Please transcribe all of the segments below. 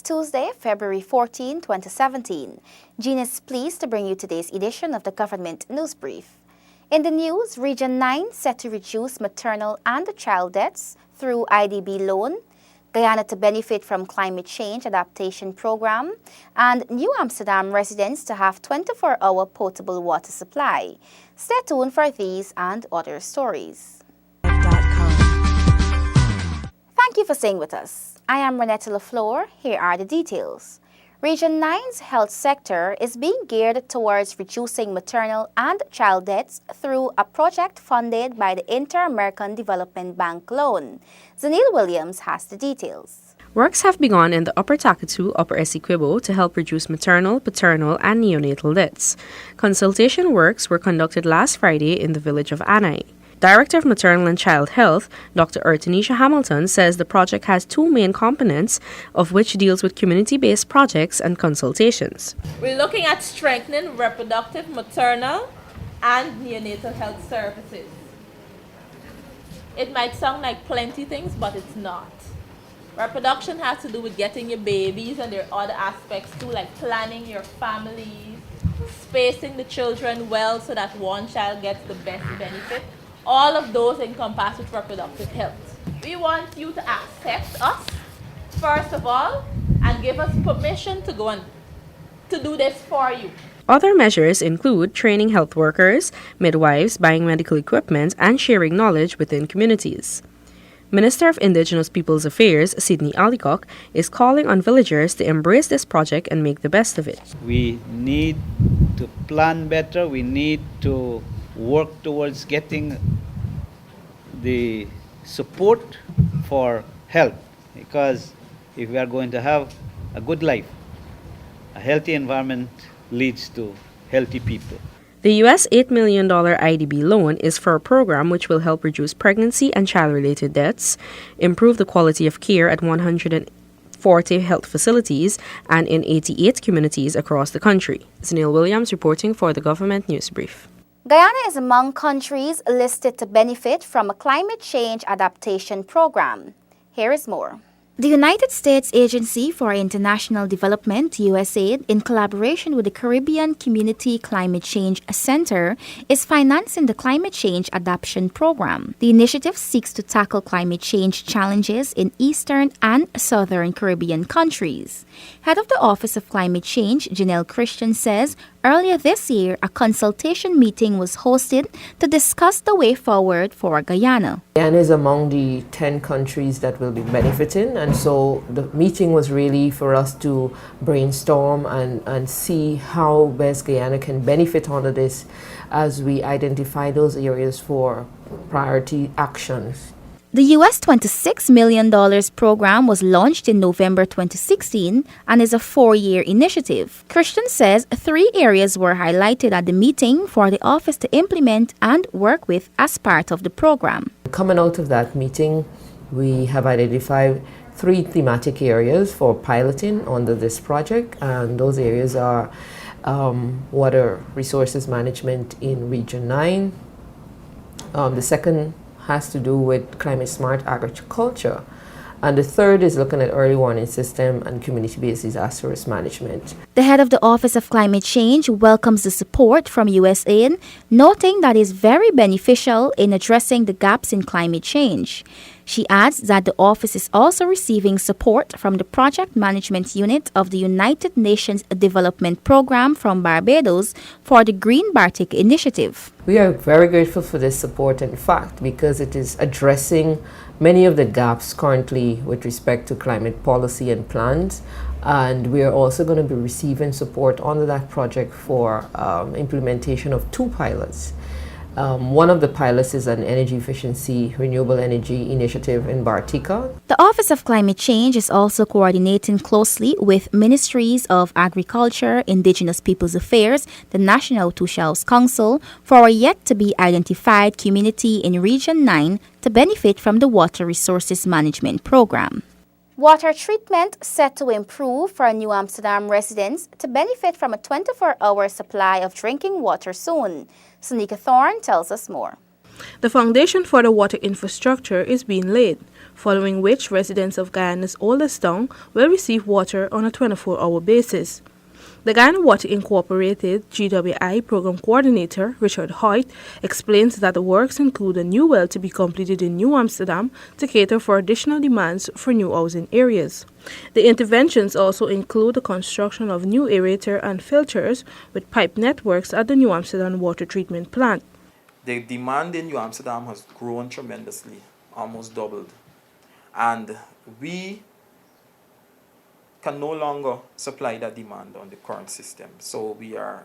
Tuesday, February 14, 2017. Jean is pleased to bring you today's edition of the Government News Brief. In the news, Region 9 set to reduce maternal and child deaths through IDB loan, Guyana to benefit from climate change adaptation program, and New Amsterdam residents to have 24-hour potable water supply. Stay tuned for these and other stories. Thank you for staying with us. I am Renetta LaFleur. Here are the details. Region 9's health sector is being geared towards reducing maternal and child deaths through a project funded by the Inter-American Development Bank loan. Zanil Williams has the details. Works have begun in the Upper Takatu, Upper Essequibo to help reduce maternal, paternal, and neonatal deaths. Consultation works were conducted last Friday in the village of Anai. Director of Maternal and Child Health, Dr. Ertanisha Hamilton, says the project has two main components, of which deals with community-based projects and consultations. We're looking at strengthening reproductive, maternal, and neonatal health services. It might sound like plenty things, but it's not. Reproduction has to do with getting your babies, and there are other aspects too, like planning your families, spacing the children well so that one child gets the best benefit. All of those encompass with reproductive health. We want you to accept us, first of all, and give us permission to go and to do this for you. Other measures include training health workers, midwives, buying medical equipment, and sharing knowledge within communities. Minister of Indigenous Peoples Affairs, Sidney Alicock, is calling on villagers to embrace this project and make the best of it. We need to plan better. We need to work towards getting the support for health, because if we are going to have a good life, a healthy environment leads to healthy people. The US $8 million IDB loan is for a program which will help reduce pregnancy and child-related deaths, improve the quality of care at 140 health facilities and in 88 communities across the country. Zanil Williams reporting for the Government News Brief. Guyana is among countries listed to benefit from a climate change adaptation program. Here is more. The United States Agency for International Development, USAID, in collaboration with the Caribbean Community Climate Change Center, is financing the Climate Change Adaptation Program. The initiative seeks to tackle climate change challenges in eastern and southern Caribbean countries. Head of the Office of Climate Change, Janelle Christian, says earlier this year, a consultation meeting was hosted to discuss the way forward for Guyana. Guyana is among the 10 countries that will be benefiting, and so the meeting was really for us to brainstorm and see how best Guyana can benefit under this as we identify those areas for priority actions. The US $26 million program was launched in November 2016 and is a 4-year initiative. Christian says 3 areas were highlighted at the meeting for the office to implement and work with as part of the program. Coming out of that meeting, we have identified 3 thematic areas for piloting under this project, and those areas are water resources management in Region 9. The second has to do with climate smart agriculture. And the third is looking at early warning system and community-based disaster risk management. The head of the Office of Climate Change welcomes the support from USAID, noting that it is very beneficial in addressing the gaps in climate change. She adds that the office is also receiving support from the Project Management Unit of the United Nations Development Program from Barbados for the Green Bartik initiative. We are very grateful for this support, in fact, because it is addressing many of the gaps currently with respect to climate policy and plans. And we are also going to be receiving support under that project for implementation of 2 pilots. One of the pilots is an energy efficiency, renewable energy initiative in Bartika. The Office of Climate Change is also coordinating closely with Ministries of Agriculture, Indigenous Peoples Affairs, the National Tushaus Council for a yet-to-be-identified community in Region 9 to benefit from the Water Resources Management Program. Water treatment set to improve for New Amsterdam residents to benefit from a 24-hour supply of drinking water soon. Sonika Thorne tells us more. The foundation for the water infrastructure is being laid, following which residents of Guyana's oldest town will receive water on a 24-hour basis. The Guyana Water Incorporated GWI Program Coordinator Richard Hoyt explains that the works include a new well to be completed in New Amsterdam to cater for additional demands for new housing areas. The interventions also include the construction of new aerator and filters with pipe networks at the New Amsterdam water treatment plant. The demand in New Amsterdam has grown tremendously, almost doubled. And we can no longer supply that demand on the current system. So we are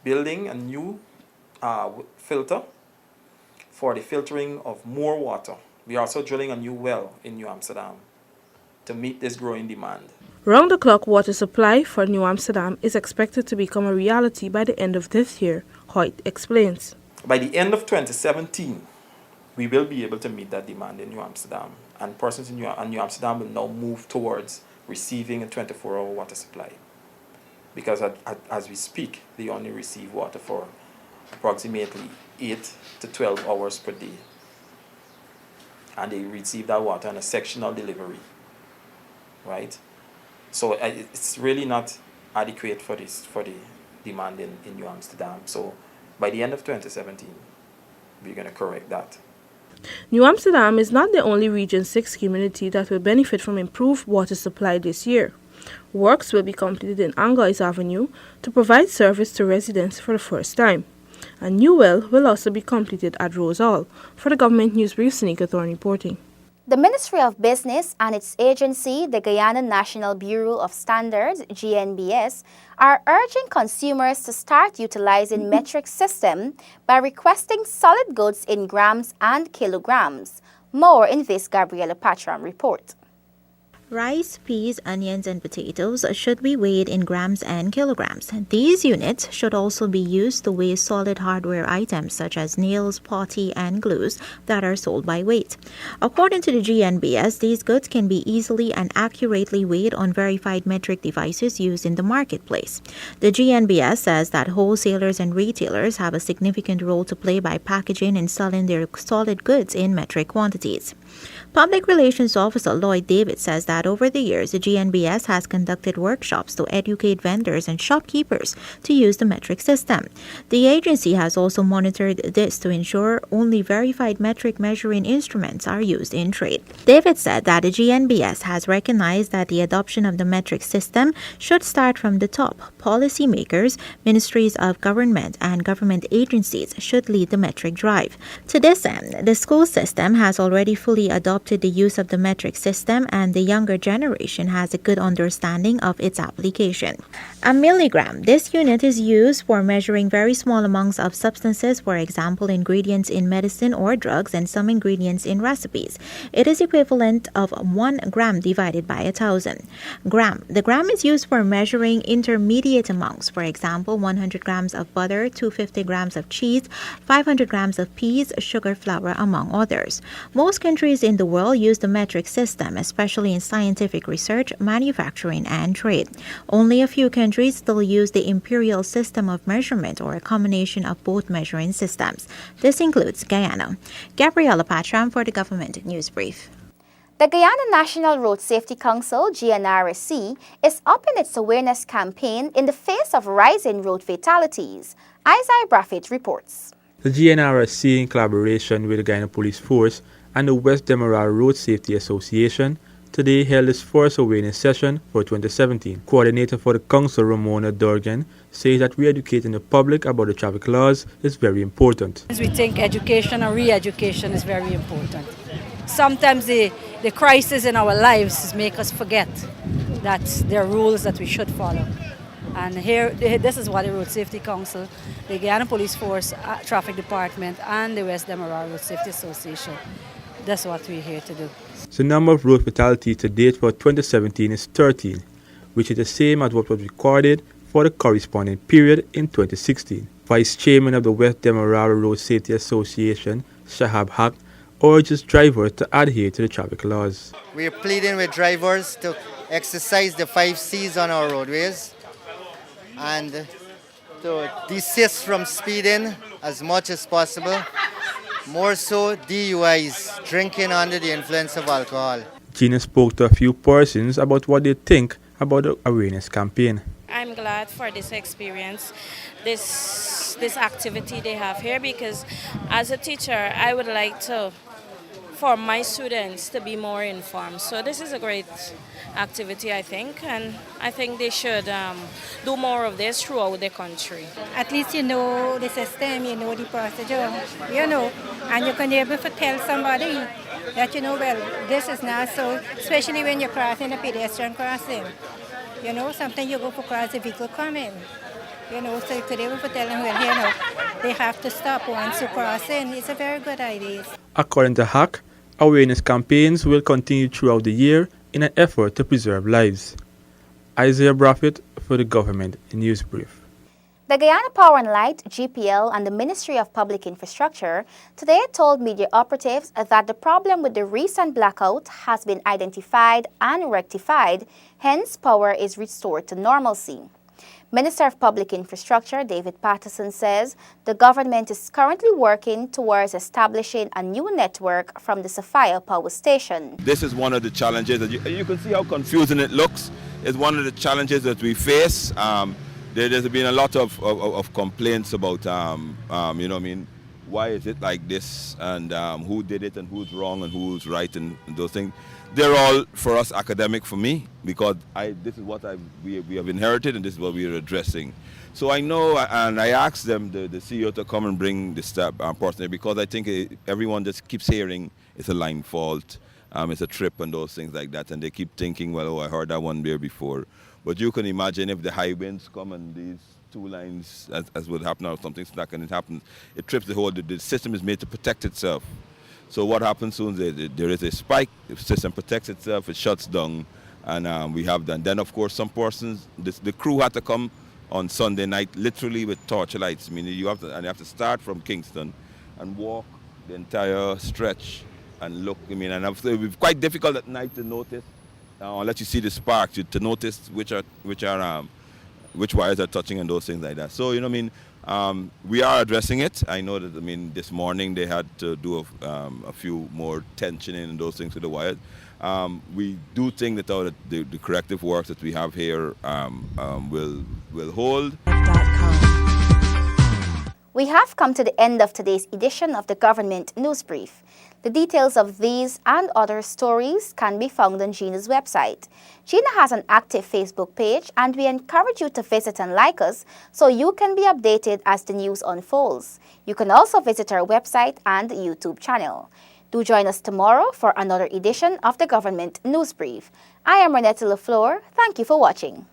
building a new filter for the filtering of more water. We are also drilling a new well in New Amsterdam to meet this growing demand. Round-the-clock water supply for New Amsterdam is expected to become a reality by the end of this year, Hoyt explains. By the end of 2017, we will be able to meet that demand in New Amsterdam. And persons in New Amsterdam will now move towards receiving a 24-hour water supply. Because as we speak, they only receive water for approximately 8 to 12 hours per day. And they receive that water on a sectional delivery, right? So it's really not adequate for the demand in New Amsterdam. So by the end of 2017, we're going to correct that. New Amsterdam is not the only Region 6 community that will benefit from improved water supply this year. Works will be completed in Angois Avenue to provide service to residents for the first time. A new well will also be completed at Rose Hall. For the Government News Brief, Sanika Thorne reporting. The Ministry of Business and its agency, the Guyana National Bureau of Standards, GNBS, are urging consumers to start utilizing metric system by requesting solid goods in grams and kilograms. More in this Gabriela Patram report. Rice, peas, onions, and potatoes should be weighed in grams and kilograms. These units should also be used to weigh solid hardware items such as nails, putty, and glues that are sold by weight. According to the GNBS, these goods can be easily and accurately weighed on verified metric devices used in the marketplace. The GNBS says that wholesalers and retailers have a significant role to play by packaging and selling their solid goods in metric quantities. Public Relations Officer Lloyd David says that over the years, the GNBS has conducted workshops to educate vendors and shopkeepers to use the metric system. The agency has also monitored this to ensure only verified metric measuring instruments are used in trade. David said that the GNBS has recognized that the adoption of the metric system should start from the top. Policymakers, ministries of government, and government agencies should lead the metric drive. To this end, the school system has already fully adopted the use of the metric system, and the younger generation has a good understanding of its application. A milligram. This unit is used for measuring very small amounts of substances, for example, ingredients in medicine or drugs and some ingredients in recipes. It is equivalent of 1 gram divided by 1,000. Gram. The gram is used for measuring intermediate amounts, for example, 100 grams of butter, 250 grams of cheese, 500 grams of peas, sugar, flour, among others. Most countries in the world use the metric system, especially in scientific research, manufacturing, and trade. Only a few countries still use the imperial system of measurement or a combination of both measuring systems. This includes Guyana. Gabriela Patram for the Government News Brief. The Guyana National Road Safety Council, GNRSC, is upping its awareness campaign in the face of rising road fatalities. Isaiah Braffett reports. The GNRSC, in collaboration with the Guyana Police Force and the West Demerara Road Safety Association, today held its first awareness session for 2017. Coordinator for the council, Ramona Durgan, says that re-educating the public about the traffic laws is very important. We think education and re-education is very important. Sometimes the crisis in our lives make us forget that there are rules that we should follow. And here, this is what the Road Safety Council, the Guyana Police Force, Traffic Department, and the West Demerara Road Safety Association, that's what we're here to do. The number of road fatalities to date for 2017 is 13, which is the same as what was recorded for the corresponding period in 2016. Vice Chairman of the West Demerara Road Safety Association, Shahab Haq, urges drivers to adhere to the traffic laws. We are pleading with drivers to exercise the 5 C's on our roadways and to desist from speeding as much as possible more so DUIs, drinking under the influence of alcohol. Gina spoke to a few persons about what they think about the awareness campaign. I'm glad for this experience, this activity they have here, because as a teacher, I would like for my students to be more informed. So this is a great activity, I think, and I think they should do more of this throughout the country. At least you know the system, you know the procedure, and you can be able to tell somebody that, well, this is not so, especially when you're crossing a pedestrian crossing. Sometimes you go for cross the vehicle coming. So you could able to tell them, well, they have to stop once you cross in. It's a very good idea. According to HAC, awareness campaigns will continue throughout the year in an effort to preserve lives. Isaiah Braffett for the Government News Brief. The Guyana Power and Light, GPL, and the Ministry of Public Infrastructure today told media operatives that the problem with the recent blackout has been identified and rectified, hence power is restored to normalcy. Minister of Public Infrastructure David Patterson says the government is currently working towards establishing a new network from the Sophia Power Station. This is one of the challenges that you can see how confusing it looks. It's one of the challenges that we face. There's been a lot of complaints about, why is it like this, and who did it, and who's wrong, and who's right, and those things. They're all, for us, academic for me, because this is what we have inherited, and this is what we are addressing. So I know, and I asked them, the CEO, to come and bring this person, because I think everyone just keeps hearing it's a line fault, it's a trip, and those things like that, and they keep thinking, well, I heard that one there before. But you can imagine if the high winds come and these two lines, as would happen, or something stuck and it happens, it trips the whole, the system is made to protect itself. So what happens soon, there is a spike, the system protects itself, it shuts down, and we have done. Then, of course, some persons, the crew had to come on Sunday night, literally with torchlights. I mean, you have to start from Kingston and walk the entire stretch and look. I mean, and it was quite difficult at night to notice, unless you see the sparks, to notice which wires are touching and those things like that. So, we are addressing it. I know that, this morning they had to do a few more tensioning and those things with the wires. We do think that the corrective work that we have here will hold. We have come to the end of today's edition of the Government News Brief. The details of these and other stories can be found on Gina's website. Gina has an active Facebook page, and we encourage you to visit and like us so you can be updated as the news unfolds. You can also visit our website and YouTube channel. Do join us tomorrow for another edition of the Government News Brief. I am Renetta LaFleur. Thank you for watching.